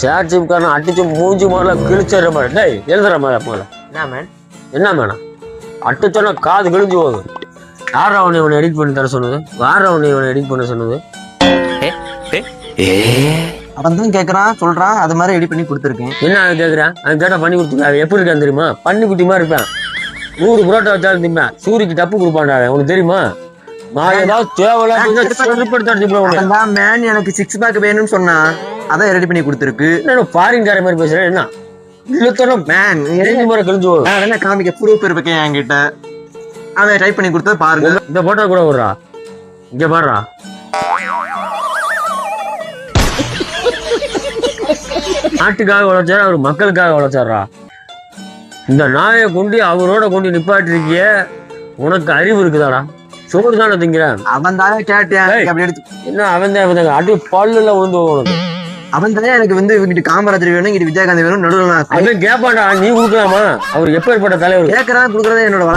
சேர்ச்சிப்காரன் அடிச்சு மூஞ்சி முதல்ல கிழிச்சிடுற மாதிரி. டேய் எழுதுற மாதிரி போல. என்ன மேன்? என்ன மேடம் அடிச்சோன்னா காது கிழிஞ்சு போகுது. யார் அவனை இவனை எடிட் பண்ணி தர சொன்னது? யார் அவனை இவனை எடிட் பண்ண சொன்னது? அவன் தான் கேட்கறான் சொல்றான், அது மாதிரி ரெடி பண்ணி கொடுத்துருக்கேன். என்ன அவன் கேட்குறான்? அவன் கேட்டா பண்ணி கொடுத்துருக்கான். எப்படி இருக்கான்னு தெரியுமா? பண்ணி குட்டி மாதிரி இருப்பேன். 100 புரோட்டா வச்சாலும் திம்பேன். சூரிக்கு டப்பு கொடுப்பான்டா. உனக்கு தெரியுமா? நான் ஏதாவது தேவையில்லாத மேன் எனக்கு 6 பேக் வேணும்னு சொன்னா அதான் ரெடி பண்ணி கொடுத்துருக்கு. ஃபாரின் கார மாதிரி பேசுறேன். என்ன இல்லத்தனம் மேன் முறை கழிஞ்சு போகுது. என்ன காமிக்க ப்ரூஃப் இருக்கேன் என்கிட்ட. அவன் டைப் பண்ணி கொடுத்தது பாருங்க. இந்த போட்டோ கூட விடுறா. இங்க பாடுறா. நாட்டுக்காக உழைச்சாரு, அவர் மக்களுக்காக உழைச்சாரா. இந்த நாயை கொண்டு அவரோட கொண்டு நிப்பாட்டிருக்கிய. உனக்கு அறிவு இருக்குதாடா? சோறு தானே திங்கிறேன். அவன் தானே கேட்டேன் அப்படி எடுத்து. என்ன அவன் தான் அடி பல்லுல விழுந்து உனக்கு. அவன் தானே எனக்கு வந்து இங்கிட்டு காமராஜர் வேணும், இங்கிட்டு விஜயகாந்த் வேணும், நடுவில் அவன் கேட்பான்டா. நீ கொடுக்கலாமா? அவர் எப்பேற்பட்ட தலைவர்? கேட்கறதா கொடுக்கறதா என்னோட